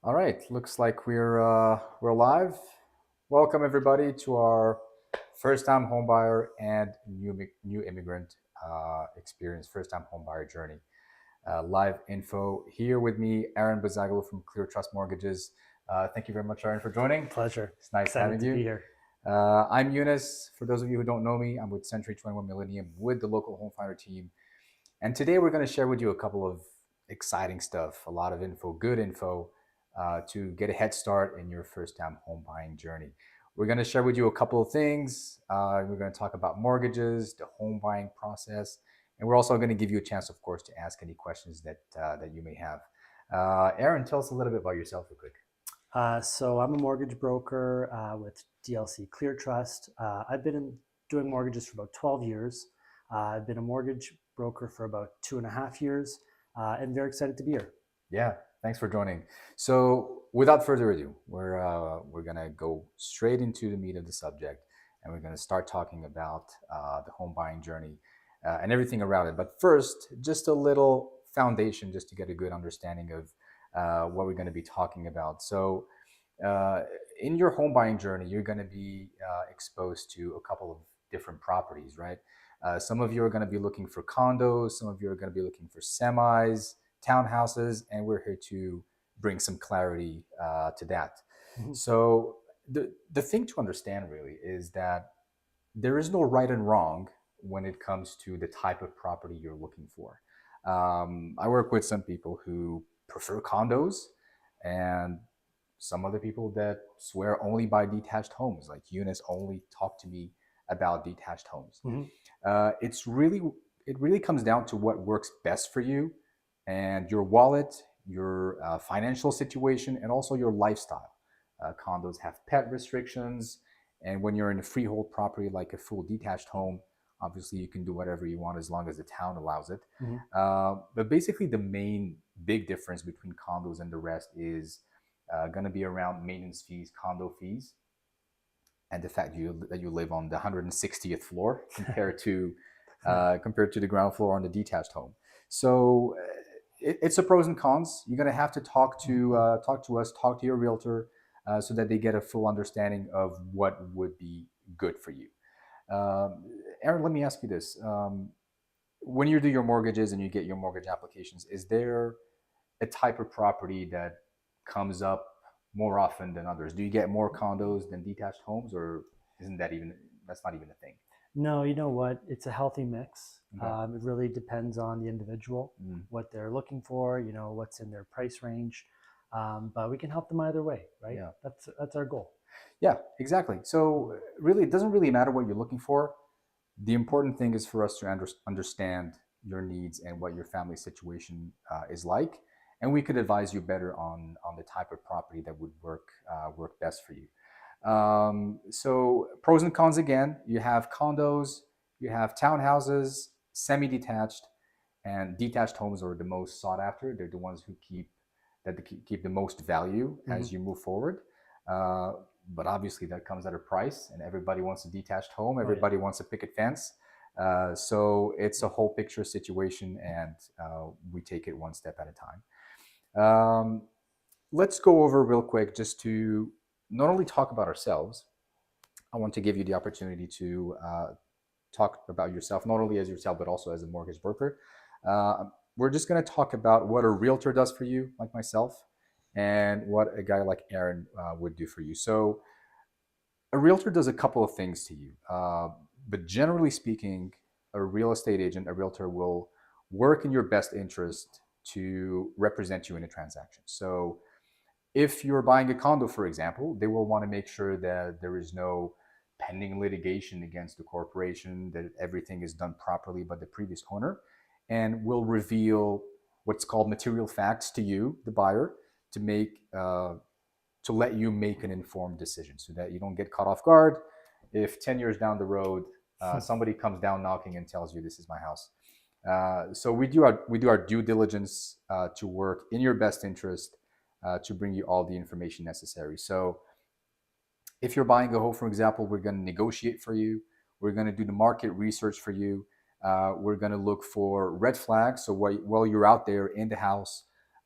All right, looks like we're live. Welcome everybody to our first-time homebuyer and new immigrant experience, first-time homebuyer journey. Live info here with me, Aaron Buzaglo from Clear Trust Mortgages. Thank you very much, Aaron, for joining. Pleasure. It's nice Excited having to be you. here. I'm Younes. For those of you who don't know me, I'm with Century 21 Millennium with the local home finder team. And today we're going to share with you a couple of exciting stuff, a lot of info, good info to get a head start in your first time home buying journey. We're going to share with you a couple of things. We're going to talk about mortgages, the home buying process, and we're also going to give you a chance, of course, to ask any questions that you may have. Aaron, tell us a little bit about yourself real quick. So I'm a mortgage broker with DLC Clear Trust. I've been doing mortgages for about 12 years. I've been a mortgage broker for about 2.5 years, and very excited to be here. Yeah, thanks for joining. So, without further ado, we're gonna go straight into the meat of the subject, and we're gonna start talking about the home buying journey and everything around it. But first, just a little foundation, just to get a good understanding of what we're going to be talking about. So, uh, in your home buying journey, you're going to be exposed to a couple of different properties, right? Some of you are going to be looking for condos, some of you are going to be looking for semis, townhouses, and we're here to bring some clarity to that. Mhm. So, the thing to understand really is that there is no right and wrong when it comes to the type of property you're looking for. I work with some people who prefer condos and some other people that swear only by detached homes, like Younes only talk to me about detached homes. Mhm. It's really, it really comes down to what works best for you and your wallet, your financial situation, and also your lifestyle. Condos have pet restrictions, and when you're in a freehold property like a full detached home, obviously you can do whatever you want as long as the town allows it. Mhm. But basically, the main big difference between condos and the rest is going to be around maintenance fees, condo fees, and the fact that you live on the 160th floor compared to the ground floor on the detached home. So it's a pros and cons. You're going to have to talk to us, talk to your realtor, so that they get a full understanding of what would be good for you. Um, Aaron, let me ask you this: when you do your mortgages and you get your mortgage applications, is there a type of property that comes up more often than others? Do you get more condos than detached homes, or isn't that even that's not even a thing? No, you know what? It's a healthy mix. Okay. It really depends on the individual, Mm. what they're looking for, what's in their price range. But we can help them either way, right? Yeah. That's our goal. Yeah, exactly. So really, it doesn't really matter what you're looking for. The important thing is for us to understand your needs and what your family situation is like, and we could advise you better on the type of property that would work best for you. So pros and cons again: you have condos, you have townhouses, semi-detached, and detached homes are the most sought after. They're the ones who keep the most value Mhm. as you move forward. Uh, but obviously that comes at a price, and everybody wants a detached home. Oh yeah. Everybody wants a picket fence. So it's a whole picture situation, and we take it one step at a time. Um, let's go over real quick just to not only talk about ourselves. I want to give you the opportunity to talk about yourself, not only as yourself, but also as a mortgage broker. We're just going to talk about what a realtor does for you, like myself, and what a guy like Aaron would do for you. So, a realtor does a couple of things to you, but generally speaking, a real estate agent, a realtor will work in your best interest to represent you in a transaction. So, if you're buying a condo, for example, they will want to make sure that there is no pending litigation against the corporation, that everything is done properly by the previous owner, and will reveal what's called material facts to you, the buyer, to make to let you make an informed decision, so that you don't get caught off guard if 10 years down the road somebody comes down knocking and tells you this is my house. So we do our due diligence to work in your best interest to bring you all the information necessary. So if you're buying a home, for example, we're going to negotiate for you. We're going to do the market research for you. We're going to look for red flags. So while you're out there in the house,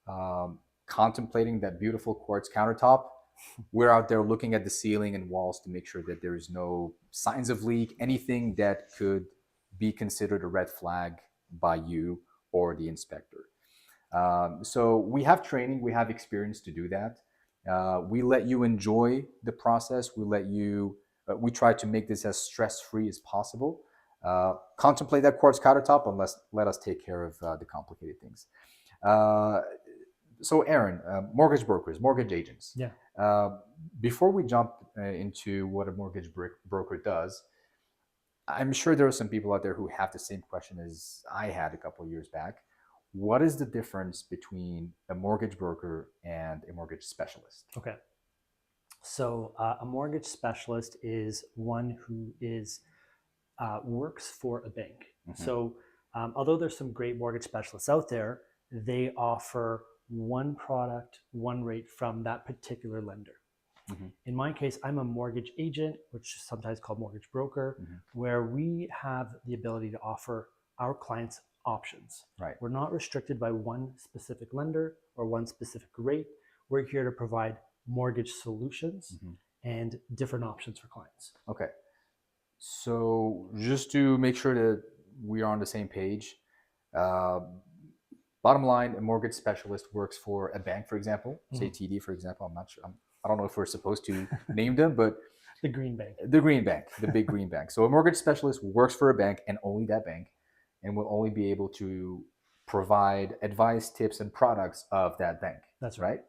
um, contemplating that beautiful quartz countertop, we're out there looking at the ceiling and walls to make sure that there is no signs of leak, anything that could be considered a red flag by you or the inspector. So we have training, we have experience to do that. We let you enjoy the process. We try to make this as stress-free as possible. Contemplate that quartz countertop, and let us take care of the complicated things. So Aaron, mortgage brokers, mortgage agents. Yeah. Before we jump into what a mortgage broker does, I'm sure there are some people out there who have the same question as I had a couple of years back. What is the difference between a mortgage broker and a mortgage specialist? Okay. So a mortgage specialist is one who is works for a bank. Mm-hmm. So although there's some great mortgage specialists out there, they offer one product, one rate from that particular lender. Mm-hmm. In my case, I'm a mortgage agent, which is sometimes called mortgage broker, Mm-hmm. where we have the ability to offer our clients options. Right. We're not restricted by one specific lender or one specific rate. We're here to provide mortgage solutions Mm-hmm. and different options for clients. Okay. So just to make sure that we are on the same page, bottom line, a mortgage specialist works for a bank, for example, say TD, for example. I'm not sure. I don't know if we're supposed to name them, but the Green Bank. The Green Bank, the big Green Bank. So a mortgage specialist works for a bank and only that bank, and will only be able to provide advice, tips, and products of that bank. That's right.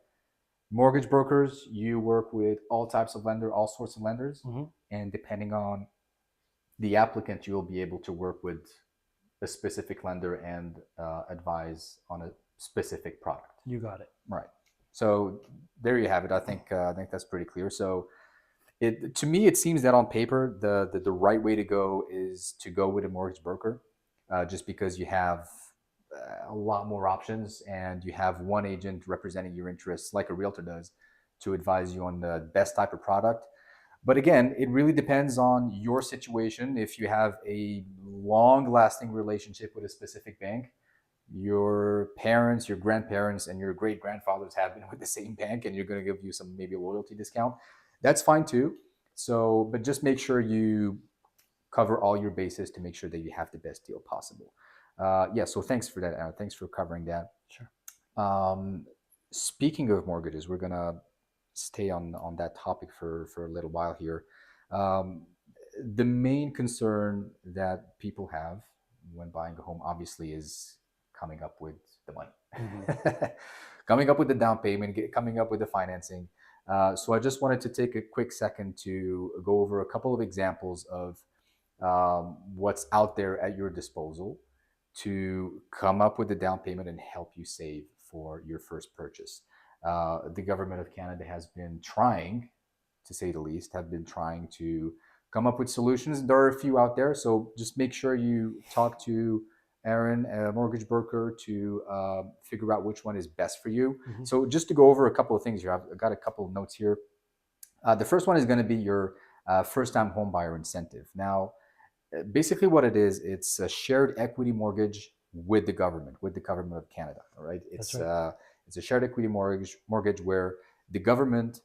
Mortgage brokers, you work with all types of lenders, all sorts of lenders, and depending on the applicant, you'll be able to work with a specific lender and advise on a specific product. You got it. Right. So there you have it. I think that's pretty clear. So to me, it seems that on paper, the right way to go is to go with a mortgage broker, just because you have a lot more options and you have one agent representing your interests like a realtor does to advise you on the best type of product. But again, it really depends on your situation. If you have a long-lasting relationship with a specific bank, your parents, your grandparents, and your great-grandfathers have been with the same bank, and you're going to give you some maybe a loyalty discount, that's fine too. So, but just make sure you cover all your bases to make sure that you have the best deal possible. So thanks for that, Aaron. Thanks for covering that. Sure. Speaking of mortgages, we're going to stay on that topic for a little while here. The main concern that people have when buying a home, obviously, is coming up with the money, coming up with the down payment, coming up with the financing. So I just wanted to take a quick second to go over a couple of examples of what's out there at your disposal to come up with the down payment and help you save for your first purchase. The government of Canada has been trying, to say the least, have been trying to come up with solutions. There are a few out there, so just make sure you talk to Aaron, a mortgage broker, to figure out which one is best for you. So just to go over a couple of things here, I've got a couple of notes here. The first one is going to be your first-time home buyer incentive. Now, basically what it is, it's a shared equity mortgage with the government of Canada. All right, it's a shared equity mortgage where the government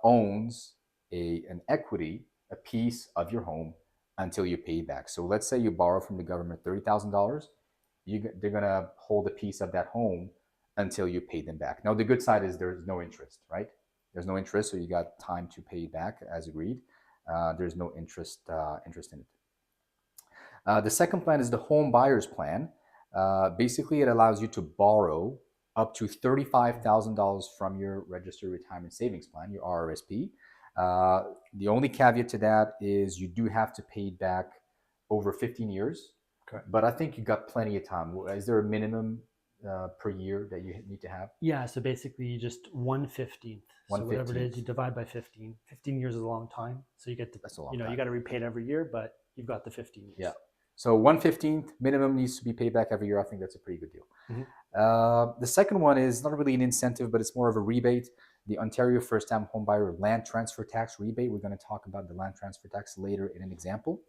owns an equity, a piece of your home until you pay back. So let's say you borrow from the government $30,000, they're gonna hold a piece of that home until you pay them back. Now the good side is there's no interest, right? There's no interest, so you got time to pay back as agreed. There's no interest in it. The second plan is the home buyer's plan. Basically, it allows you to borrow up to $35,000 from your registered retirement savings plan, your RRSP. The only caveat to that is you do have to pay it back over 15 years. Correct. But I think you got plenty of time. Is there a minimum per year that you need to have? Yeah, so basically you just 1/15. So whatever it is, you divide by 15. 15 years is a long time. So you get to, that's a long time. You got to repay it every year, but you've got the 15 years. Yeah. So 1/15 minimum needs to be paid back every year. I think that's a pretty good deal. The second one is not really an incentive, but it's more of a rebate. The Ontario First-Time Homebuyer Land Transfer Tax rebate. We're going to talk about the land transfer tax later in an example.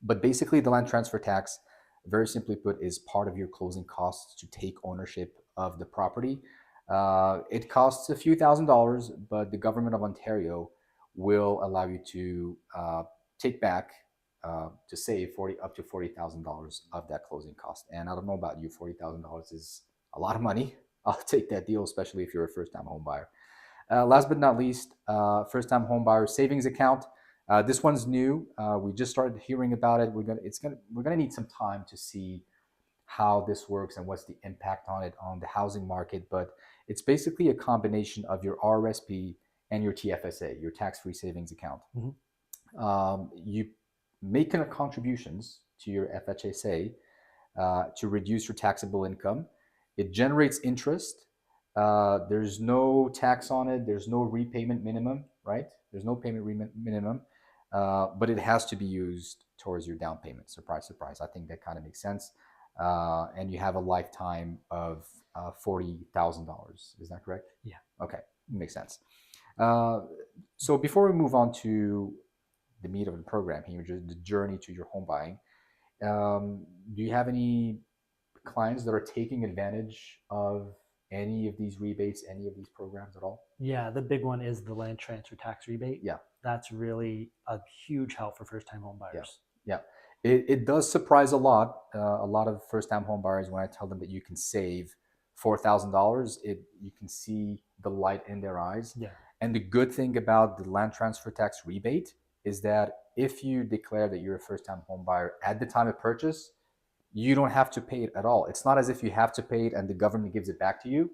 But basically, the land transfer tax, very simply put, is part of your closing costs to take ownership of the property. It costs a few $1,000s, but the government of Ontario will allow you to take back to save 40 up to $40,000 of that closing cost. And I don't know about you, $40,000 is a lot of money. I'll take that deal, especially if you're a first-time home buyer. Last but not least, first-time home buyer savings account. This one's new. We just started hearing about it. We're gonna need some time to see how this works and what's the impact on it on the housing market. But it's basically a combination of your RSP and your TFSA, your tax-free savings account. You make contributions to your FHSA to reduce your taxable income. It generates interest. There's no tax on it. There's no repayment minimum, right? There's no payment minimum, but it has to be used towards your down payment. Surprise, surprise. I think that kind of makes sense. And you have a lifetime of $40,000. Is that correct? Yeah. Okay, makes sense. So before we move on to the meat of the program here, the journey to your home buying, do you have any clients that are taking advantage of any of these rebates, any of these programs at all? Yeah, the big one is the land transfer tax rebate. Yeah. That's really a huge help for first-time home buyers. Yeah. It does surprise a lot of first-time home buyers when I tell them that you can save $4,000. You can see the light in their eyes. Yeah. And the good thing about the land transfer tax rebate is that if you declare that you're a first-time home buyer at the time of purchase, you don't have to pay it at all. It's not as if you have to pay it and the government gives it back to you.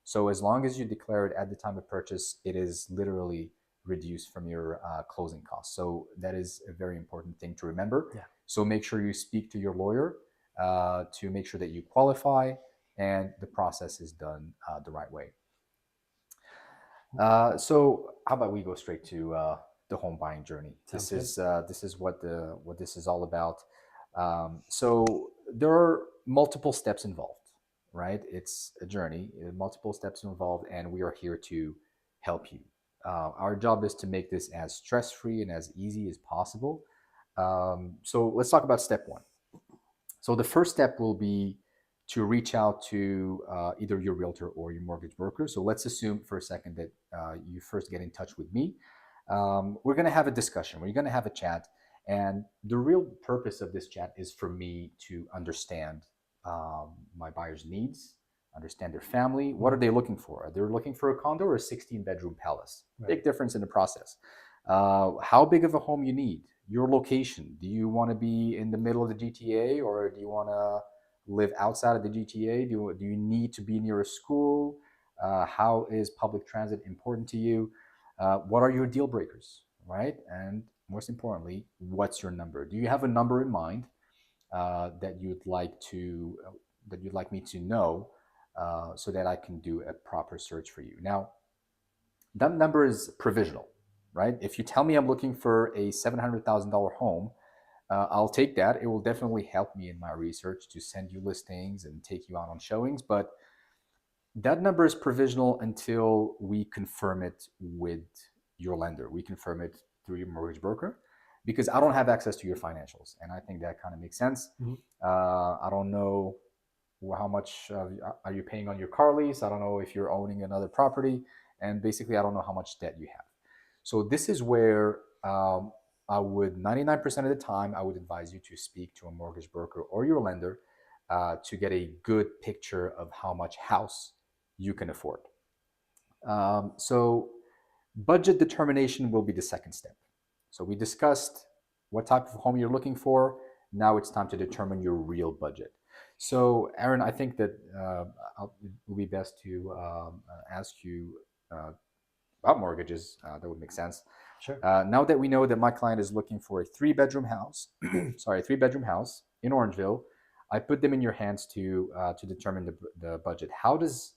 So as long as you declare it at the time of purchase, it is literally reduced from your closing costs. So that is a very important thing to remember. Yeah. So make sure you speak to your lawyer to make sure that you qualify and the process is done the right way. So how about we go straight to the home buying journey? This is what this is all about. So there are multiple steps involved, right? It's a journey, multiple steps involved, and we are here to help you. Our job is to make this as stress-free and as easy as possible. So let's talk about step one. So the first step will be to reach out to either your realtor or your mortgage broker. So let's assume for a second that you first get in touch with me. We're going to have a discussion. We're going to have a chat. And the real purpose of this chat is for me to understand my buyer's needs, understand their family. What are they looking for? Are they looking for a condo or a 16-bedroom palace? Right. Big difference in the process. How big of a home you need? Your location. Do you want to be in the middle of the GTA or do you want to live outside of the GTA? Do you need to be near a school? How is public transit important to you? What are your deal breakers, right? And most importantly, what's your number? Do you have a number in mind that you'd like me to know so that I can do a proper search for you? Now, that number is provisional, right? If you tell me I'm looking for a $700,000 home, I'll take that. It will definitely help me in my research to send you listings and take you out on showings. But that number is provisional until we confirm it with your lender. We confirm it through your mortgage broker because I don't have access to your financials. And I think that kind of makes sense. Mm-hmm. I don't know how much are you paying on your car lease. I don't know if you're owning another property. And basically, I don't know how much debt you have. So this is where I would 99% of the time, I would advise you to speak to a mortgage broker or your lender to get a good picture of how much house you can afford. So budget determination will be the second step. So we discussed what type of home you're looking for. Now it's time to determine your real budget. So Aaron, I think that it will be best to ask you about mortgages. That would make sense. Sure. Now that we know that my client is looking for a 3-bedroom house, sorry, 3-bedroom house in Orangeville, I put them in your hands to determine the budget. How does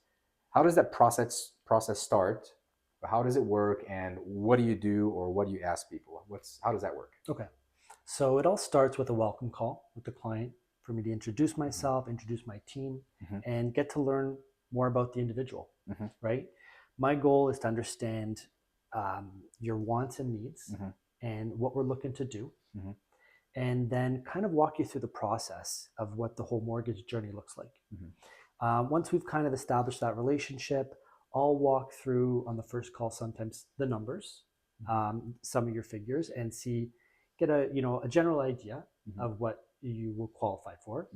that process start? How does it work, and what do you do, or what do you ask people? How does that work? Okay, so it all starts with a welcome call with the client for me to introduce myself, introduce my team, and get to learn more about the individual. Right. My goal is to understand your wants and needs and what we're looking to do, and then kind of walk you through the process of what the whole mortgage journey looks like. Once we've kind of established that relationship, I'll walk through on the first call sometimes the numbers, some of your figures, and get a general idea of what you will qualify for,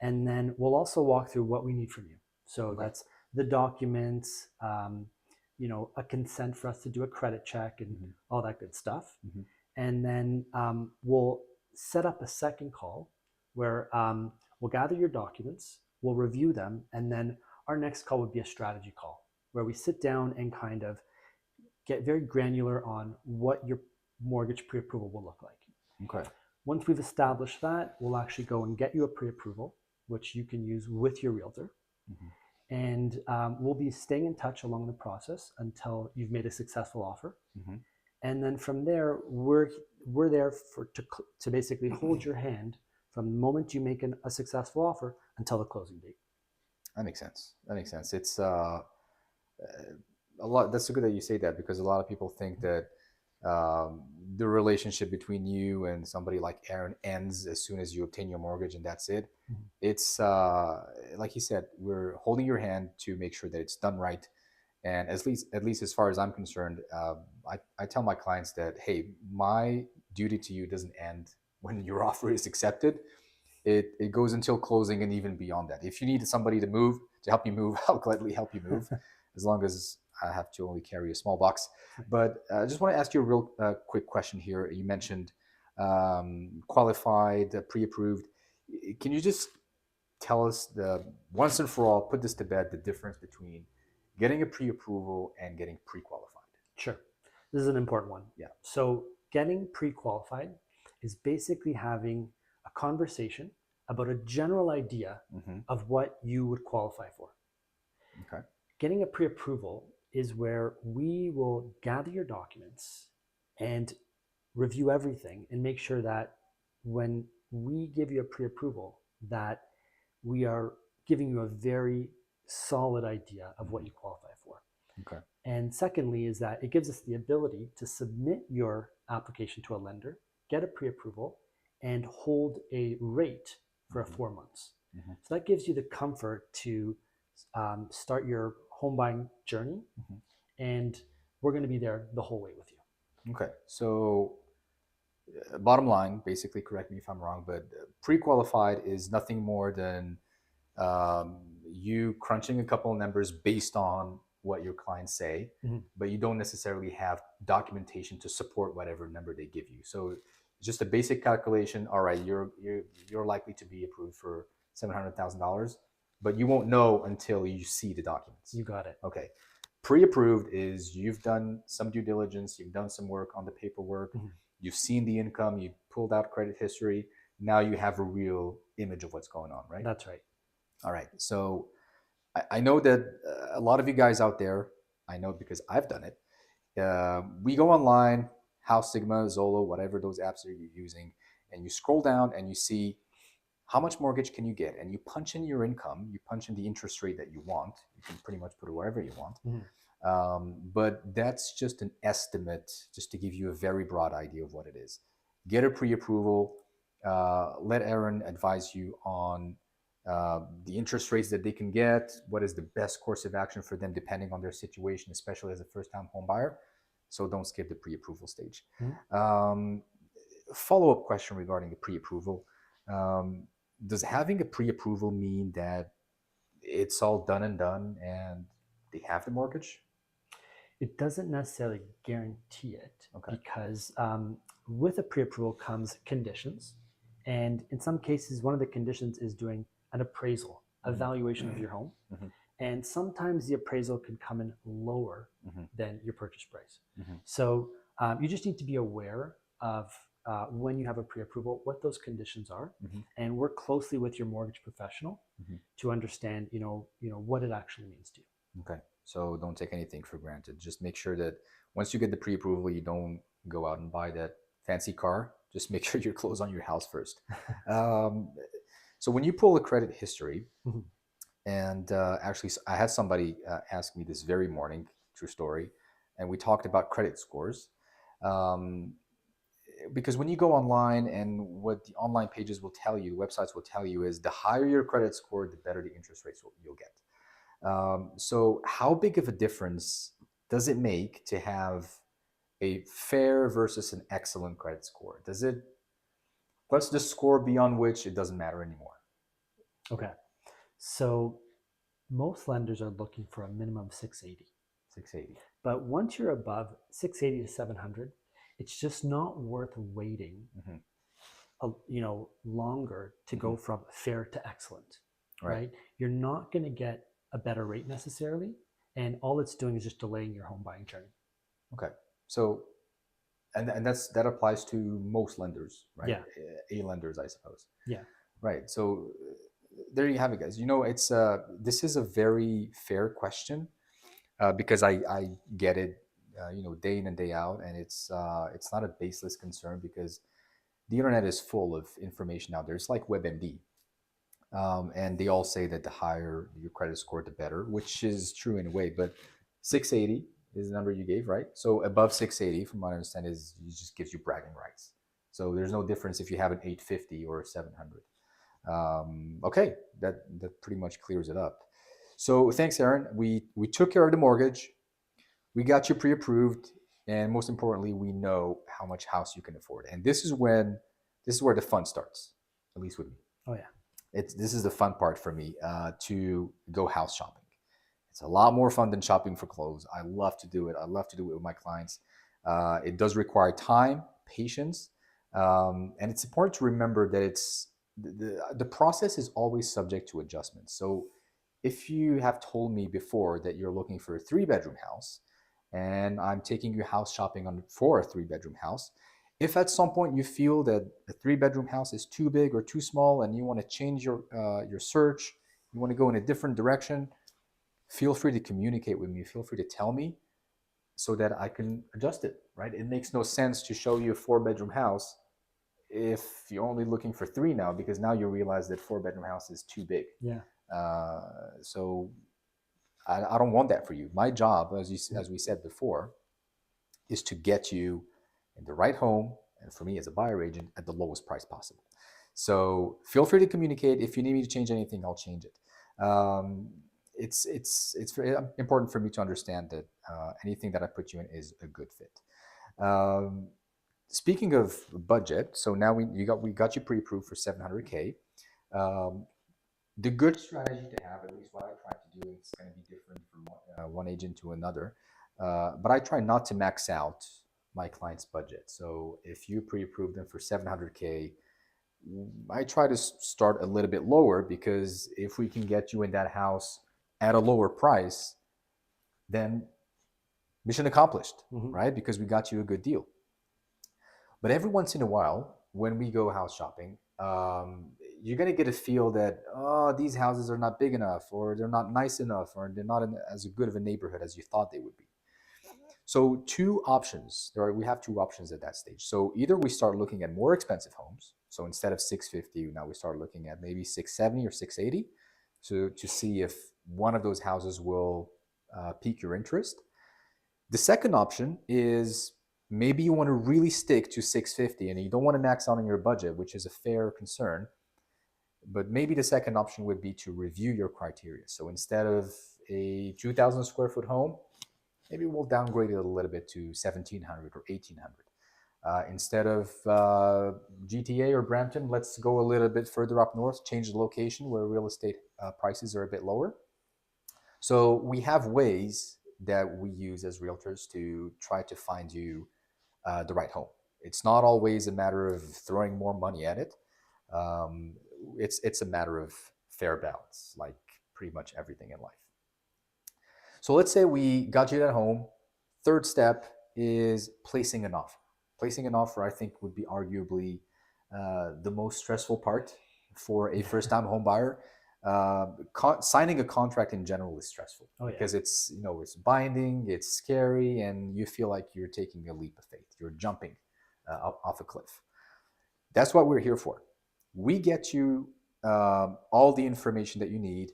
and then we'll also walk through what we need from you. So that's the documents, a consent for us to do a credit check and all that good stuff, and then we'll set up a second call where we'll gather your documents, we'll review them, and then our next call would be a strategy call where we sit down and kind of get very granular on what your mortgage pre-approval will look like. Okay. Once we've established that, we'll actually go and get you a pre-approval, which you can use with your realtor. And we'll be staying in touch along the process until you've made a successful offer. And then from there, we're there to basically hold your hand from the moment you make a successful offer until the closing date. That makes sense. It's a lot. That's so good that you say that, because a lot of people think that the relationship between you and somebody like Aaron ends as soon as you obtain your mortgage and that's it. It's like you said, we're holding your hand to make sure that it's done right. And at least as far as I'm concerned, I tell my clients that, hey, my duty to you doesn't end when your offer is accepted. It goes until closing and even beyond that. If you need somebody to help you move, I'll gladly help you move, as long as I have to only carry a small box. But I just want to ask you a real quick question here. You mentioned qualified, pre-approved. Can you just tell us once and for all, put this to bed, the difference between getting a pre-approval and getting pre-qualified? Sure. This is an important one. Yeah. So getting pre-qualified is basically having a conversation about a general idea of what you would qualify for. Okay. Getting a pre-approval is where we will gather your documents and review everything and make sure that when we give you a pre-approval, that we are giving you a very solid idea of what you qualify for. Okay. And secondly is that it gives us the ability to submit your application to a lender, get a pre-approval, and hold a rate for 4 months. So that gives you the comfort to start your home buying journey, and we're going to be there the whole way with you. Okay. So bottom line, basically, correct me if I'm wrong, but pre-qualified is nothing more than you crunching a couple of numbers based on what your clients say, but you don't necessarily have documentation to support whatever number they give you. So just a basic calculation. All right, you're likely to be approved for $700,000, but you won't know until you see the documents. You got it. Okay. Pre-approved is you've done some due diligence, you've done some work on the paperwork, you've seen the income, you've pulled out credit history. Now you have a real image of what's going on, right? That's right. All right. So I know that a lot of you guys out there, I know because I've done it. We go online, House Sigma, Zolo, whatever those apps are you're using, and you scroll down and you see how much mortgage can you get, and you punch in your income, you punch in the interest rate that you want. You can pretty much put it wherever you want. But that's just an estimate, just to give you a very broad idea of what it is. Get a pre-approval. Let Aaron advise you on the interest rates that they can get, what is the best course of action for them depending on their situation, especially as a first-time home buyer. So don't skip the pre-approval stage. Follow-up question regarding the pre-approval. Does having a pre-approval mean that it's all done and they have the mortgage? It doesn't necessarily guarantee it, because with a pre-approval comes conditions. And in some cases, one of the conditions is doing an appraisal, evaluation of your home. And sometimes the appraisal can come in lower than your purchase price. So you just need to be aware of when you have a pre-approval, what those conditions are, and work closely with your mortgage professional to understand, what it actually means to you. Okay. So don't take anything for granted. Just make sure that once you get the pre-approval, you don't go out and buy that fancy car. Just make sure you're close on your house first. So when you pull a credit history, and actually I had somebody ask me this very morning, true story, and we talked about credit scores. Because when you go online, and what the online pages will tell you, websites will tell you, is the higher your credit score, the better the interest rates you'll get. So how big of a difference does it make to have a fair versus an excellent credit score? Does it, what's the score beyond which it doesn't matter anymore? Okay. So most lenders are looking for a minimum of 680. 680. But once you're above 680 to 700, it's just not worth waiting, Mm-hmm. longer to Mm-hmm. go from fair to excellent, Right. right? You're not going to get a better rate necessarily, and all it's doing is just delaying your home buying journey. Okay. So, and that applies to most lenders, right? Yeah. A lenders, I suppose. Yeah. Right. So there you have it, guys. It's this is a very fair question because I get it, day in and day out, and it's not a baseless concern because the internet is full of information out there. It's like WebMD, and they all say that the higher your credit score, the better, which is true in a way. But 680 is the number you gave, right? So above 680, from what I understand, is it just gives you bragging rights. So there's no difference if you have an 850 or a 700. Okay, that pretty much clears it up. So thanks, Aaron. We took care of the mortgage. We got you pre-approved, and most importantly, we know how much house you can afford. And this is where the fun starts, at least with me. Oh yeah. This is the fun part for me to go house shopping. It's a lot more fun than shopping for clothes. I love to do it. I love to do it with my clients. It does require time, patience, and it's important to remember that the process is always subject to adjustments. So if you have told me before that you're looking for a 3-bedroom house, and I'm taking you house shopping for a 3-bedroom house, if at some point you feel that a 3-bedroom house is too big or too small, and you want to change your search, you want to go in a different direction, feel free to communicate with me. Feel free to tell me so that I can adjust it. Right? It makes no sense to show you a 4-bedroom house if you're only looking for 3 now, because now you realize that 4-bedroom house is too big. Yeah. So I don't want that for you. My job, as we said before, is to get you in the right home, and for me as a buyer agent, at the lowest price possible. So feel free to communicate. If you need me to change anything, I'll change it. It's very important for me to understand that anything that I put you in is a good fit. Um, Speaking of budget, so now we got you pre-approved for 700K. Um, the good strategy to have, at least what I try to do, it's going to be different from one agent to another, but I try not to max out my client's budget. So if you pre-approve them for 700K, I try to start a little bit lower, because if we can get you in that house at a lower price, then mission accomplished, right? Because we got you a good deal. But every once in a while, when we go house shopping, you're going to get a feel that, oh, these houses are not big enough, or they're not nice enough, or they're not in as good of a neighborhood as you thought they would be. So two options. We have two options at that stage. So either we start looking at more expensive homes. So instead of 650, now we start looking at maybe 670 or 680, to see if one of those houses will pique your interest. The second option is maybe you want to really stick to 650 and you don't want to max out on your budget, which is a fair concern. But maybe the second option would be to review your criteria. So instead of a 2,000 square foot home, maybe we'll downgrade it a little bit to 1,700 or 1,800. Instead of GTA or Brampton, let's go a little bit further up north, change the location where real estate prices are a bit lower. So we have ways that we use as realtors to try to find you the right home. It's not always a matter of throwing more money at it. Um, it's a matter of fair balance, like pretty much everything in life. So let's say we got you that home. Third step is placing an offer. Placing an offer, I think, would be arguably the most stressful part for a first-time home buyer. Signing a contract in general is stressful because it's binding, it's scary, and you feel like you're taking a leap of faith. You're jumping off a cliff. That's what we're here for. We get you all the information that you need.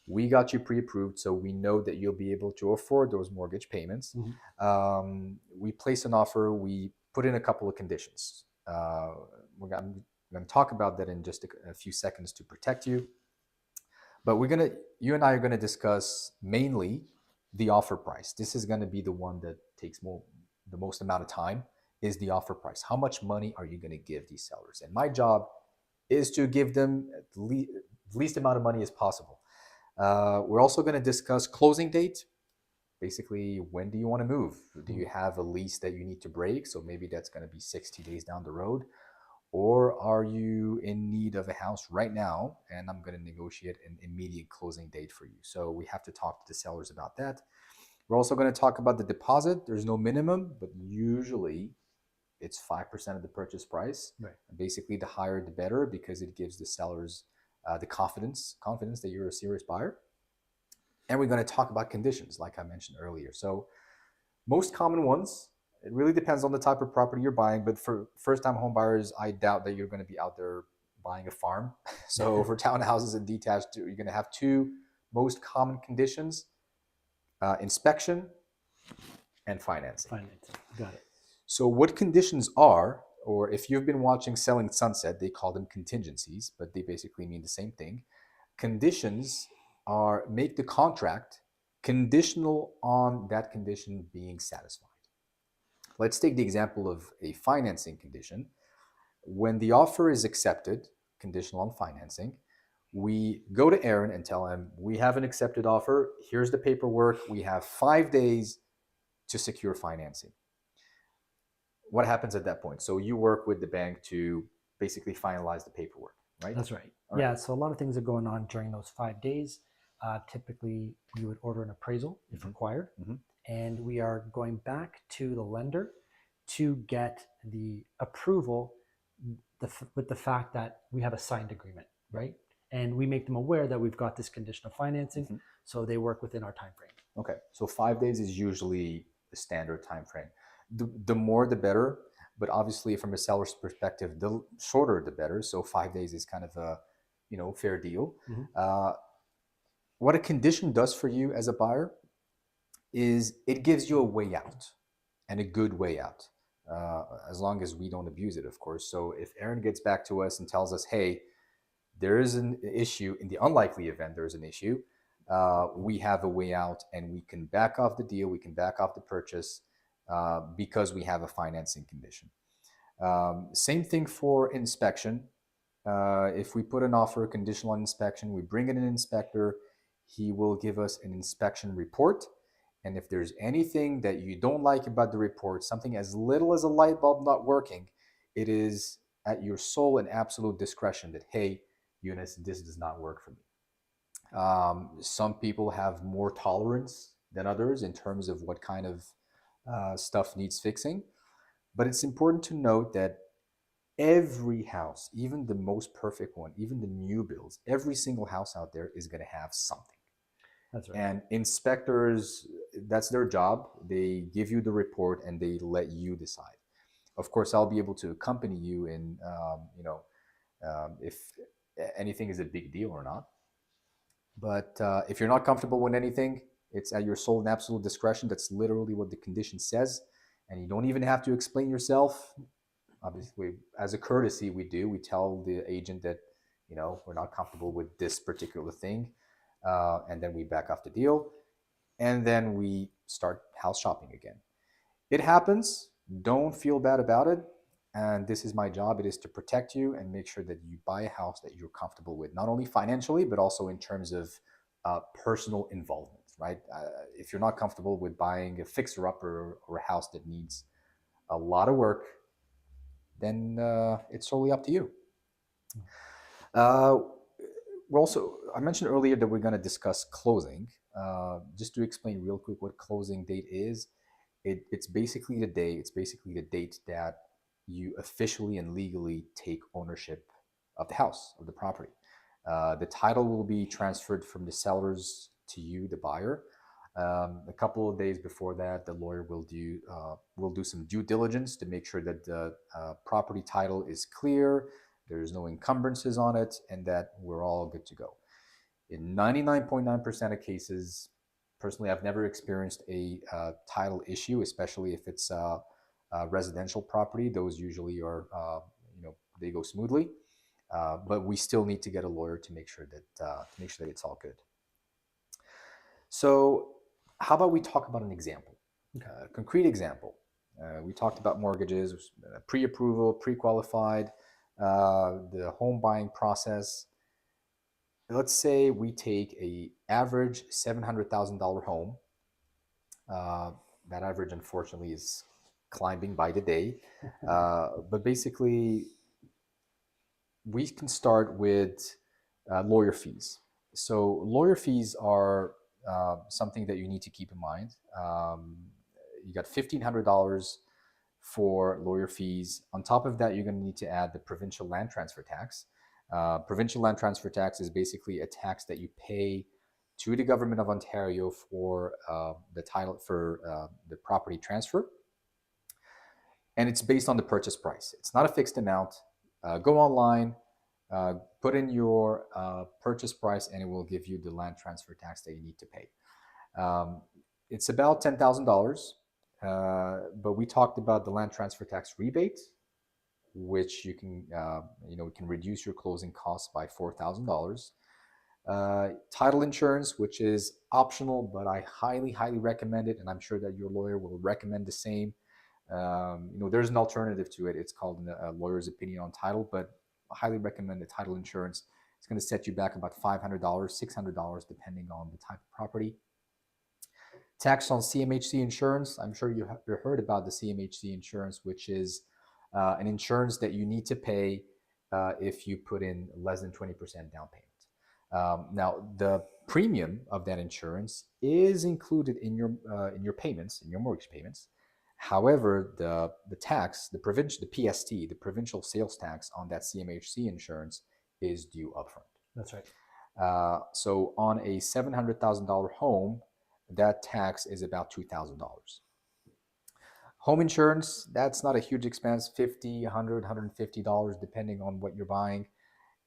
We got you pre-approved, so we know that you'll be able to afford those mortgage payments. We place an offer. We put in a couple of conditions. I'm going to talk about that in just a few seconds to protect you. But you and I are gonna discuss mainly the offer price. This is gonna be the one that takes the most amount of time. Is the offer price? How much money are you gonna give these sellers? And my job is to give them the least amount of money as possible. We're also going to discuss closing date. Basically, when do you want to move? Do you have a lease that you need to break? So maybe that's going to be 60 days down the road. Or are you in need of a house right now? And I'm going to negotiate an immediate closing date for you. So we have to talk to the sellers about that. We're also going to talk about the deposit. There's no minimum, but usually it's 5% of the purchase price. Right. Basically, the higher the better, because it gives the sellers the confidence that you're a serious buyer. And we're going to talk about conditions, like I mentioned earlier. So most common ones, it really depends on the type of property you're buying. But for first-time home buyers, I doubt that you're going to be out there buying a farm. So for townhouses and detached, you're going to have two most common conditions: inspection and financing. Financing. Got it. So what conditions are, or if you've been watching Selling Sunset, they call them contingencies, but they basically mean the same thing. Conditions are make the contract conditional on that condition being satisfied. Let's take the example of a financing condition. When the offer is accepted, conditional on financing, we go to Aaron and tell him, we have an accepted offer. Here's the paperwork. We have 5 days to secure financing. What happens at that point? So you work with the bank to basically finalize the paperwork, right? That's right. All right. Yeah. So a lot of things are going on during those 5 days. Typically, you would order an appraisal if required, and we are going back to the lender to get the approval with the fact that we have a signed agreement, right? And we make them aware that we've got this condition of financing, so they work within our time frame. Okay, so 5 days is usually the standard time frame. The more the better, but obviously from a seller's perspective, the shorter the better. So 5 days is kind of a fair deal. What a condition does for you as a buyer is it gives you a way out, and a good way out, as long as we don't abuse it, of course. So if Aaron gets back to us and tells us, hey, there is an issue, in the unlikely event there's an issue, we have a way out, and we can back off the deal, we can back off the purchase, because we have a financing condition. Same thing for inspection. If we put an offer conditional on inspection, we bring in an inspector, he will give us an inspection report. And if there's anything that you don't like about the report, something as little as a light bulb not working, it is at your sole and absolute discretion that, hey, Younes, this does not work for me. Some people have more tolerance than others in terms of what kind of stuff needs fixing. But it's important to note that every house, even the most perfect one, even the new builds, every single house out there is going to have something. That's right. And inspectors, that's their job. They give you the report and they let you decide. Of course, I'll be able to accompany you in, if anything is a big deal or not. But if you're not comfortable with anything, it's at your sole and absolute discretion. That's literally what the condition says. And you don't even have to explain yourself. Obviously, as a courtesy, we tell the agent that, we're not comfortable with this particular thing. And then we back off the deal. And then we start house shopping again. It happens. Don't feel bad about it. And this is my job. It is to protect you and make sure that you buy a house that you're comfortable with, not only financially, but also in terms of personal involvement, right? If you're not comfortable with buying a fixer-upper or a house that needs a lot of work, then it's solely up to you. I mentioned earlier that we're going to discuss closing. Just to explain real quick what closing date is, it's basically the date that you officially and legally take ownership of the house, of the property. The title will be transferred from the sellers to you, the buyer. A couple of days before that, the lawyer will do some due diligence to make sure that the property title is clear, there's no encumbrances on it, and that we're all good to go. In 99.9% of cases, personally, I've never experienced a title issue, especially if it's a residential property. Those usually are, they go smoothly. but we still need to get a lawyer to make sure that it's all good. So, how about we talk about an example, a concrete example? We talked about mortgages, pre-approval, pre-qualified, the home buying process. Let's say we take a average $700,000 home. That average, unfortunately, is climbing by the day. But basically, we can start with lawyer fees. So lawyer fees are something that you need to keep in mind. You got $1,500 for lawyer fees. On top of that, you're going to need to add the provincial land transfer tax. Provincial land transfer tax is basically a tax that you pay to the government of Ontario for the title for the property transfer, and it's based on the purchase price. It's not a fixed amount. Go online, put in your purchase price, and it will give you the land transfer tax that you need to pay. It's about $10,000, but we talked about the land transfer tax rebate, which you can, it can reduce your closing costs by $4,000. Title insurance, which is optional, but I highly, highly recommend it, and I'm sure that your lawyer will recommend the same. There's an alternative to it. It's called a lawyer's opinion on title, but I highly recommend the title insurance. It's going to set you back about $500, $600, depending on the type of property. Tax on CMHC insurance. I'm sure you've heard about the CMHC insurance, which is an insurance that you need to pay if you put in less than 20% down payment. Now, the premium of that insurance is included in your payments, in your mortgage payments. However, the tax, the PST, the provincial sales tax on that CMHC insurance is due upfront. That's right. So on a $700,000 home, that tax is about $2,000. Home insurance, that's not a huge expense, $50, $100, $150, depending on what you're buying.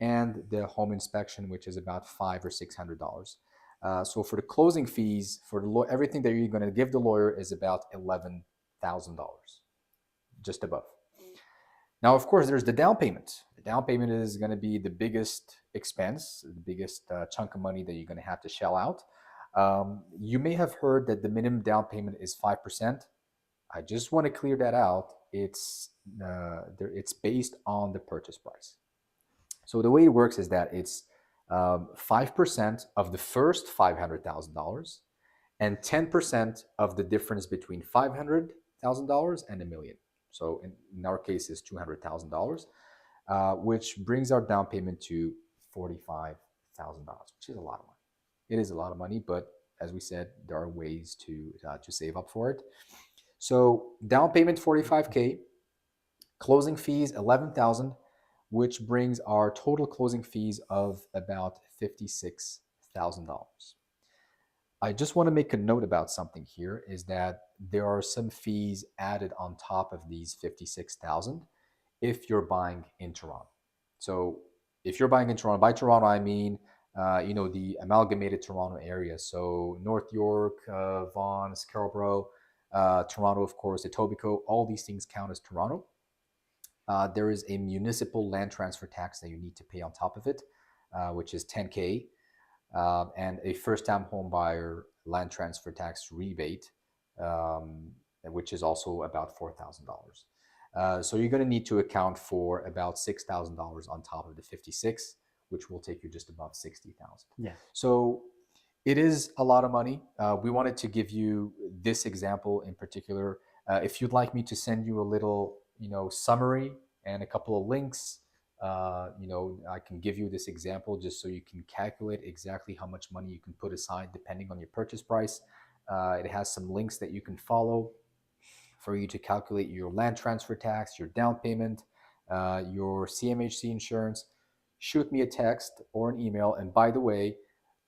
And the home inspection, which is about $500 or $600. So for the closing fees, for everything that you're going to give the lawyer is about $11,000, just above. Now, of course, there's the down payment. The down payment is going to be the biggest expense, the biggest chunk of money that you're going to have to shell out. You may have heard that the minimum down payment is 5%. I just want to clear that out. It's based on the purchase price. So the way it works is that it's 5% of the first $500,000 and 10% of the difference between $500,000 and $1 million. So in our case, it's $200,000, which brings our down payment to $45,000, which is a lot of money. It is a lot of money, but as we said, there are ways to save up for it. So down payment $45K, closing fees $11,000, which brings our total closing fees of about $56,000. I just want to make a note about something here, is that there are some fees added on top of these $56,000 if you're buying in Toronto. So if you're buying in Toronto, by Toronto I mean the amalgamated Toronto area. So North York, Vaughan, Scarborough, Toronto, of course, Etobicoke, all these things count as Toronto. There is a municipal land transfer tax that you need to pay on top of it, which is $10K, and a first-time home buyer land transfer tax rebate, which is also about $4,000. So you're going to need to account for about $6,000 on top of the 56, which will take you just above 60,000. Yeah. So it is a lot of money. We wanted to give you this example in particular. If you'd like me to send you a little, summary and a couple of links, I can give you this example just so you can calculate exactly how much money you can put aside depending on your purchase price. It has some links that you can follow for you to calculate your land transfer tax, your down payment, your CMHC insurance. Shoot me a text or an email. And by the way,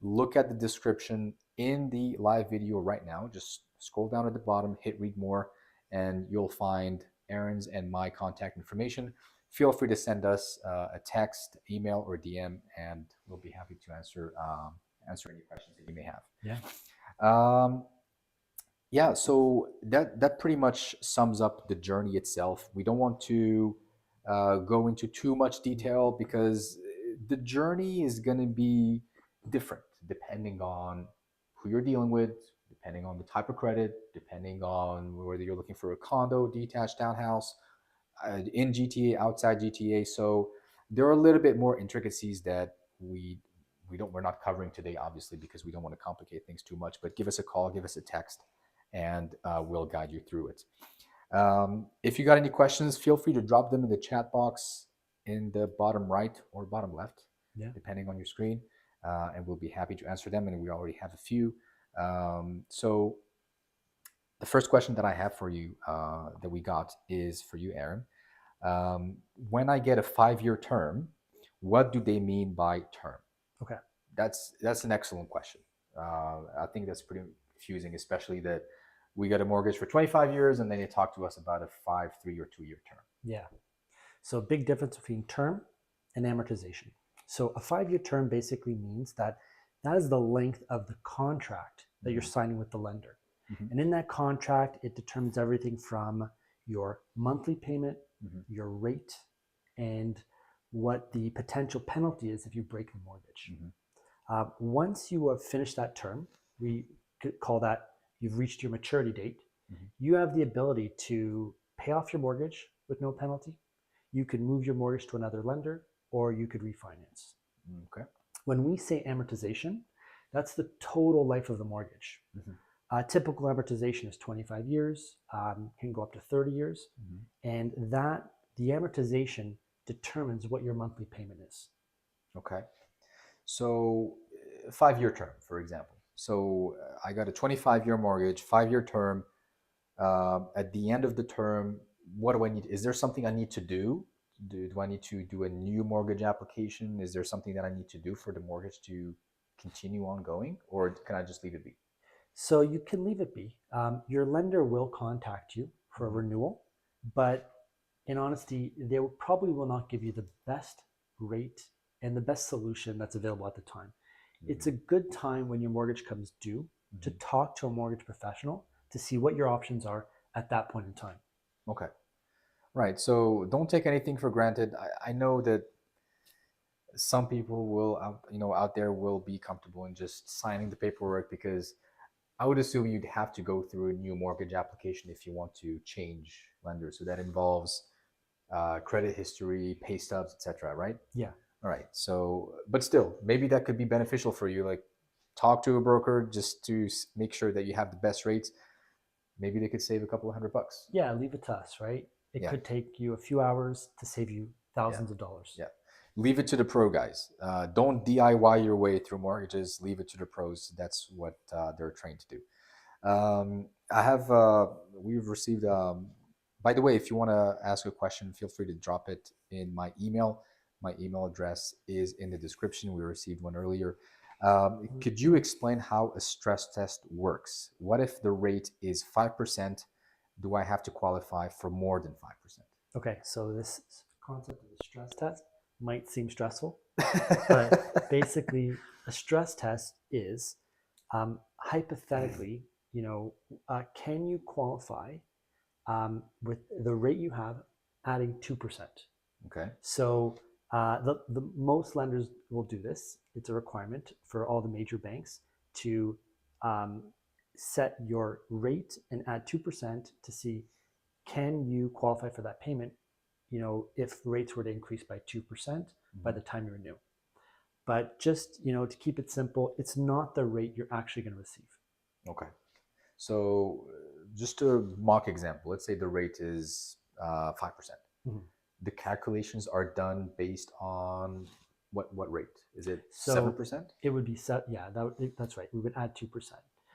look at the description in the live video right now. Just scroll down at the bottom, hit read more, and you'll find Aaron's and my contact information. Feel free to send us a text, email, or DM, and we'll be happy to answer any questions that you may have. So that pretty much sums up the journey itself. We don't want to go into too much detail because the journey is going to be different depending on who you're dealing with, depending on the type of credit, depending on whether you're looking for a condo, detached townhouse, in GTA, outside GTA. So there are a little bit more intricacies that we're not covering today, obviously, because we don't want to complicate things too much. But give us a call, give us a text, and we'll guide you through it. If you got any questions, feel free to drop them in the chat box in the bottom right or bottom left, depending on your screen, and we'll be happy to answer them. And we already have a few. So the first question that I have for you that we got is for you, Aaron. When I get a 5-year term, what do they mean by term? Okay. That's an excellent question. I think that's pretty confusing, especially that we get a mortgage for 25 years and then they talk to us about a 5, 3, or 2-year term. Yeah. So big difference between term and amortization. So a 5-year term basically means that is the length of the contract that you're signing with the lender. And in that contract, it determines everything from your monthly payment, your rate, and what the potential penalty is if you break the mortgage. Once you have finished that term, we could call that you've reached your maturity date. You have the ability to pay off your mortgage with no penalty. You could move your mortgage to another lender, or you could refinance. Okay. When we say amortization, that's the total life of the mortgage. Typical amortization is 25 years, can go up to 30 years, and the amortization determines what your monthly payment is. Okay. So 5-year term, for example. So I got a 25-year mortgage, 5-year term. At the end of the term, what do I need? Is there something I need to do? Do I need to do a new mortgage application? Is there something that I need to do for the mortgage to continue ongoing, or can I just leave it be? So you can leave it be. Your lender will contact you for a renewal, but in honesty, they probably will not give you the best rate and the best solution that's available at the time. It's a good time when your mortgage comes due to talk to a mortgage professional to see what your options are at that point in time. Okay. Right. So don't take anything for granted. I know that some people will out there will be comfortable in just signing the paperwork, because I would assume you'd have to go through a new mortgage application if you want to change lenders. So that involves credit history, pay stubs, etc. Right? Yeah. All right. So, but still, maybe that could be beneficial for you. Like, talk to a broker just to make sure that you have the best rates. Maybe they could save a couple of $100. Yeah, leave it to us, right? It could take you a few hours to save you thousands of dollars. Yeah. Leave it to the pro guys. Don't DIY your way through mortgages. Leave it to the pros. That's what they're trained to do. We've received, by the way, if you want to ask a question, feel free to drop it in my email. My email address is in the description. We received one earlier. Could you explain how a stress test works? What if the rate is 5%? Do I have to qualify for more than 5%? Okay, so this concept of a stress test might seem stressful, but basically a stress test is hypothetically, can you qualify with the rate you have adding 2%? Okay. So the most lenders will do this. It's a requirement for all the major banks to set your rate and add 2% to see, can you qualify for that payment, if rates were to increase by 2% by the time you renew. But just, to keep it simple, it's not the rate you're actually going to receive. Okay. So just a mock example, let's say the rate is 5%. The calculations are done based on what rate? Is it 7%? It would be set. Yeah, that's right. We would add 2%.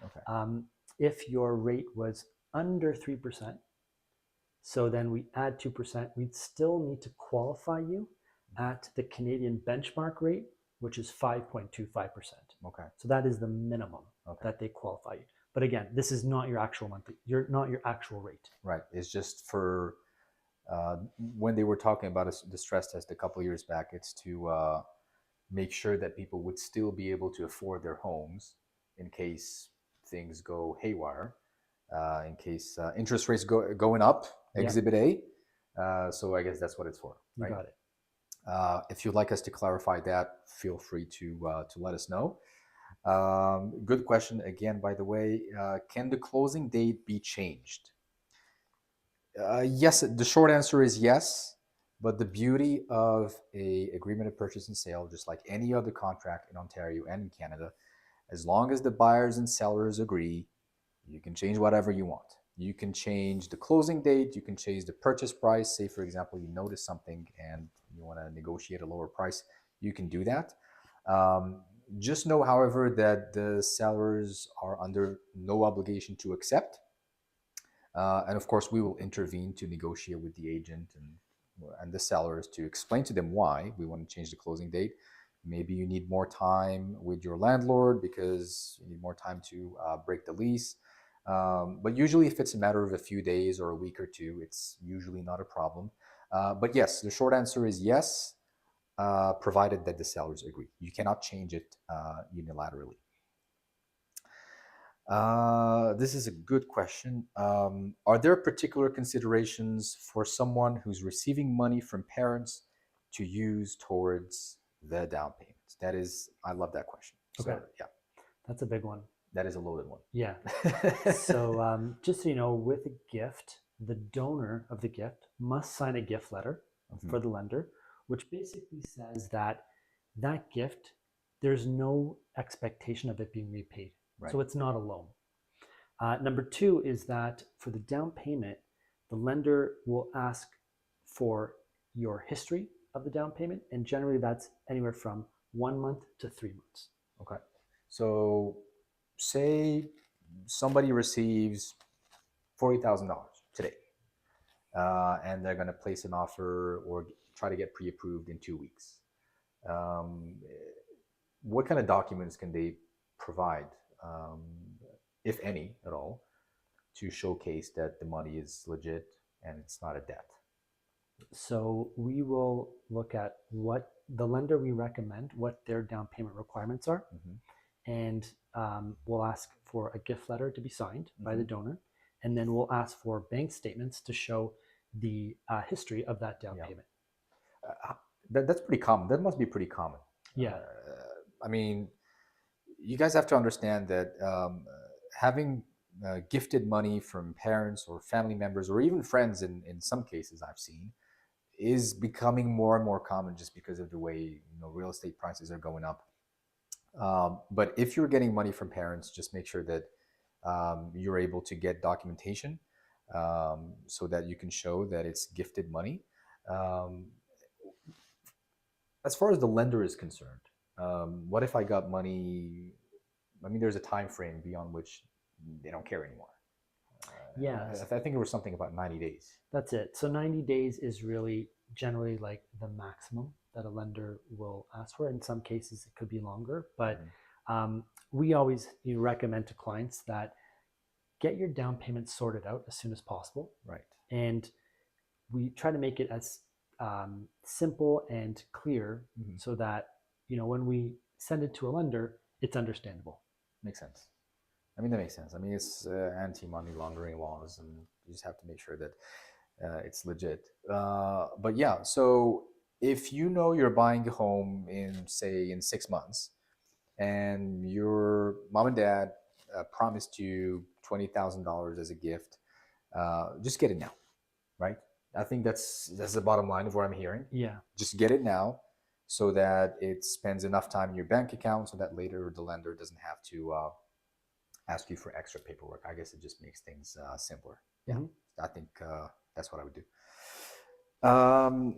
Okay. If your rate was under 3%, so then we add 2%, we'd still need to qualify you at the Canadian benchmark rate, which is 5.25%. Okay. So that is the minimum that they qualify you. But again, this is not your actual monthly, not your actual rate. Right. It's just for when they were talking about the stress test a couple of years back, it's to make sure that people would still be able to afford their homes in case things go haywire, in case interest rates going up, Exhibit A. So I guess that's what it's for. You right? got it. If you'd like us to clarify that, feel free to let us know. Good question again, by the way. Can the closing date be changed? Yes, the short answer is yes. But the beauty of a agreement of purchase and sale, just like any other contract in Ontario and in Canada, as long as the buyers and sellers agree, you can change whatever you want. You can change the closing date. You can change the purchase price. Say, for example, you notice something and you want to negotiate a lower price. You can do that. Um, just know, however, that the sellers are under no obligation to accept. And of course, we will intervene to negotiate with the agent and the sellers to explain to them why we want to change the closing date. Maybe you need more time with your landlord because you need more time to break the lease. But usually, if it's a matter of a few days or a week or two, it's usually not a problem. But yes, the short answer is yes, provided that the sellers agree. You cannot change it unilaterally. This is a good question. Are there particular considerations for someone who's receiving money from parents to use towards the down payment? That is, I love that question. Okay. So, yeah, That's a big one. that is a loaded one. Yeah. So just so you know, with a gift, the donor of the gift must sign a gift letter for the lender, which basically says that that gift, there's no expectation of it being repaid. Right. So it's not a loan. Number two is that for the down payment, the lender will ask for your history of the down payment, and generally that's anywhere from 1 month to 3 months. Okay. So, say somebody receives $40,000 today, and they're going to place an offer or try to get pre-approved in 2 weeks. Um, what kind of documents can they provide, um, if any at all, to showcase that the money is legit and it's not a debt? So we will look at what the lender we recommend, what their down payment requirements are, and we'll ask for a gift letter to be signed by the donor, and then we'll ask for bank statements to show the history of that down payment. That's pretty common. That must be pretty common. Yeah. I mean, you guys have to understand that having gifted money from parents or family members or even friends in some cases I've seen is becoming more and more common just because of the way real estate prices are going up. But if you're getting money from parents, just make sure that you're able to get documentation so that you can show that it's gifted money. Um, as far as the lender is concerned, what if I got money? I mean, there's a time frame beyond which they don't care anymore. Yeah. I think it was something about 90 days. That's it. So 90 days is really generally like the maximum that a lender will ask for. In some cases, it could be longer, but we always recommend to clients that get your down payment sorted out as soon as possible. Right. And we try to make it as simple and clear so that, when we send it to a lender, it's understandable. Makes sense. I mean, that makes sense. I mean, it's anti-money laundering laws, and you just have to make sure that it's legit. But yeah, so if you're buying a home in 6 months, and your mom and dad promised you $20,000 as a gift, just get it now, right? I think that's the bottom line of what I'm hearing. Yeah. Just get it now, so that it spends enough time in your bank account, so that later the lender doesn't have to ask you for extra paperwork. I guess it just makes things simpler. Yeah, I think that's what I would do.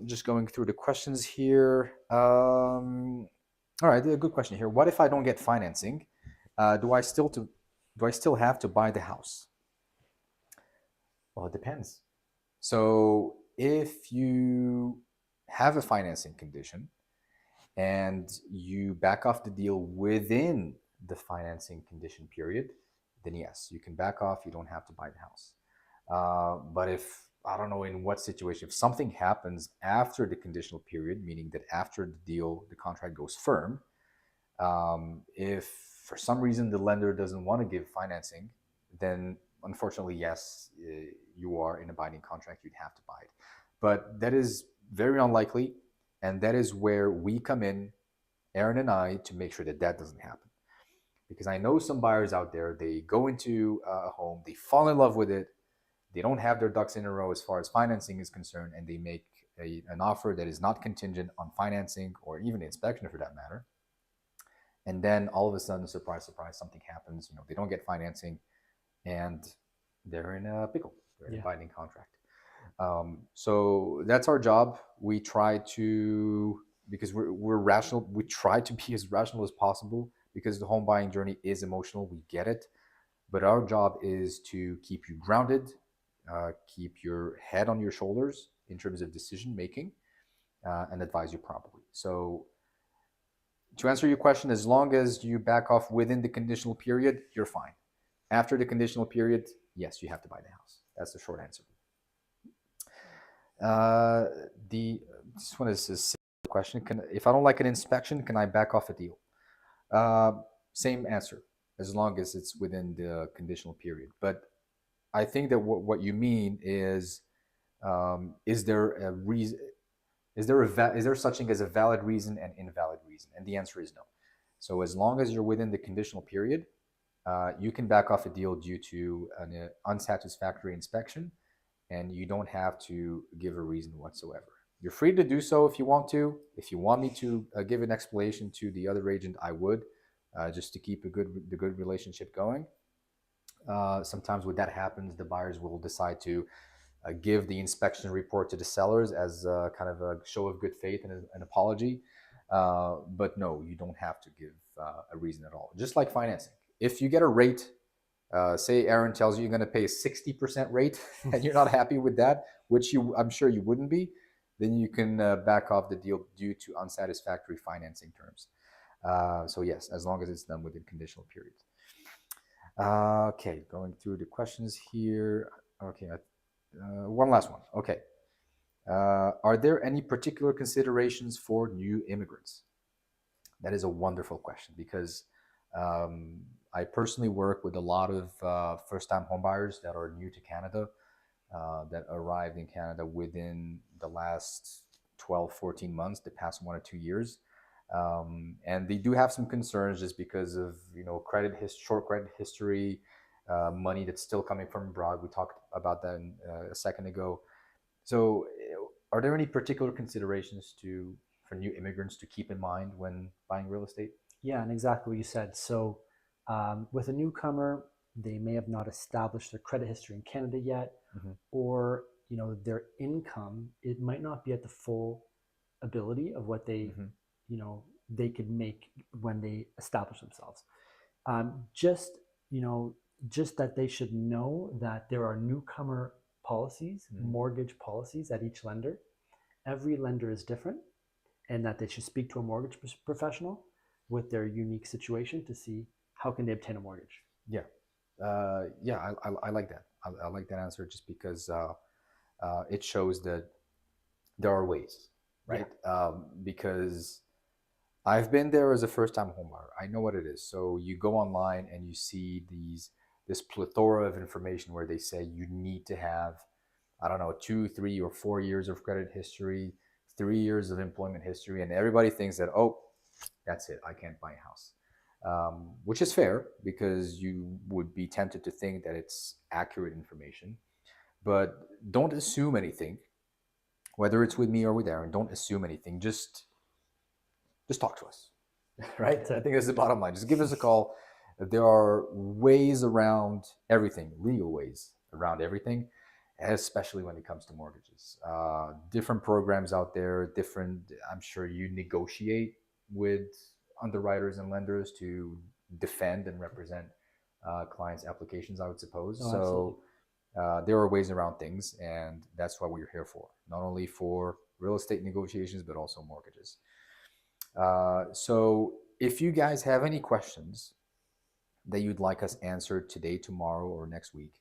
Just going through the questions here. All right, a good question here. What if I don't get financing? Do I still have to buy the house? Well, it depends. So if you have a financing condition and you back off the deal within the financing condition period, then yes, you can back off. You don't have to buy the house. But if, I don't know in what situation, if something happens after the conditional period, meaning that after the deal, the contract goes firm, if for some reason the lender doesn't want to give financing, then unfortunately, yes, you are in a binding contract. You'd have to buy it. But that is very unlikely. And that is where we come in, Aaron and I, to make sure that that doesn't happen. Because I know some buyers out there, they go into a home, they fall in love with it, they don't have their ducks in a row as far as financing is concerned, and they make an offer that is not contingent on financing or even inspection for that matter. And then all of a sudden, surprise, surprise, something happens. They don't get financing, and they're in a pickle. They're in a binding contract. So that's our job. We try to, because we're rational, we try to be as rational as possible, because the home buying journey is emotional. We get it. But our job is to keep you grounded, keep your head on your shoulders in terms of decision making, and advise you properly. So to answer your question, as long as you back off within the conditional period, you're fine. After the conditional period, yes, you have to buy the house. That's the short answer. This one is a simple question. If I don't like an inspection, can I back off a deal? Same answer, as long as it's within the conditional period. But I think that what you mean is there a reason? Is there such thing as a valid reason and invalid reason? And the answer is no. So as long as you're within the conditional period, you can back off a deal due to an unsatisfactory inspection, and you don't have to give a reason whatsoever. You're free to do so if you want to. If you want me to give an explanation to the other agent, I would, just to keep the good relationship going. Sometimes when that happens, the buyers will decide to give the inspection report to the sellers as kind of a show of good faith and an apology. But no, you don't have to give a reason at all. Just like financing. If you get a rate, say Aaron tells you you're going to pay a 60% rate and you're not happy with that, which I'm sure you wouldn't be, then you can back off the deal due to unsatisfactory financing terms. So yes, as long as it's done within conditional periods. Okay, going through the questions here. Okay, one last one. Okay. Are there any particular considerations for new immigrants? That is a wonderful question, because I personally work with a lot of first-time homebuyers that are new to Canada, that arrived in Canada within the last 12, 14 months, the past 1 or 2 years. And they do have some concerns just because of, short credit history, money that's still coming from abroad. We talked about that a second ago. So are there any particular considerations for new immigrants to keep in mind when buying real estate? Yeah, and exactly what you said. So with a newcomer, they may have not established their credit history in Canada yet, or their income, it might not be at the full ability of what they they could make when they establish themselves. Just that they should know that there are newcomer policies, mortgage policies at each lender. Every lender is different, and that they should speak to a mortgage professional with their unique situation to see how can they obtain a mortgage. Yeah, I like that. I like that answer, just because it shows that there are ways, right? Because I've been there as a first-time homebuyer. I know what it is. So you go online and you see this plethora of information where they say you need to have, I don't know, 2, 3, or 4 years of credit history, 3 years of employment history, and everybody thinks that, oh, that's it, I can't buy a house. Which is fair, because you would be tempted to think that it's accurate information. But don't assume anything, whether it's with me or with Aaron. Don't assume anything. Just talk to us, right? I think that's the bottom line. Just give us a call. There are ways around everything, legal ways around everything, especially when it comes to mortgages. Different programs out there, I'm sure you negotiate with underwriters and lenders to defend and represent clients' applications, I would suppose. Oh, so there are ways around things, and that's what we're here for. Not only for real estate negotiations, but also mortgages. So if you guys have any questions that you'd like us answered today, tomorrow, or next week,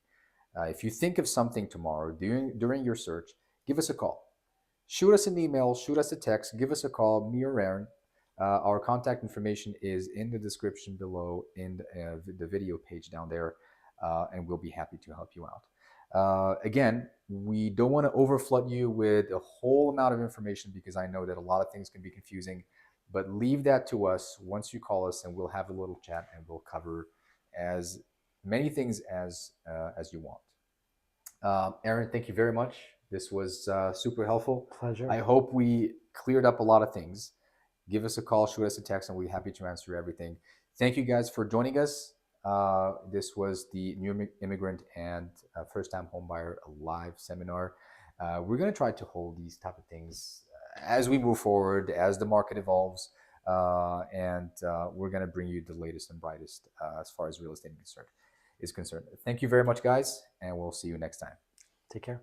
if you think of something tomorrow during your search, give us a call. Shoot us an email, shoot us a text, give us a call, me or Aaron. Our contact information is in the description below, in the video page down there, and we'll be happy to help you out. Again, we don't want to overflood you with a whole amount of information because I know that a lot of things can be confusing. But leave that to us once you call us, and we'll have a little chat, and we'll cover as many things as you want. Aaron, thank you very much. This was super helpful. Pleasure. I hope we cleared up a lot of things. Give us a call, shoot us a text, and we'll be happy to answer everything. Thank you guys for joining us. This was the New Immigrant and First-Time Homebuyer Live seminar. We're going to try to hold these type of things as we move forward, as the market evolves, and we're going to bring you the latest and brightest as far as real estate is concerned. Thank you very much, guys, and we'll see you next time. Take care.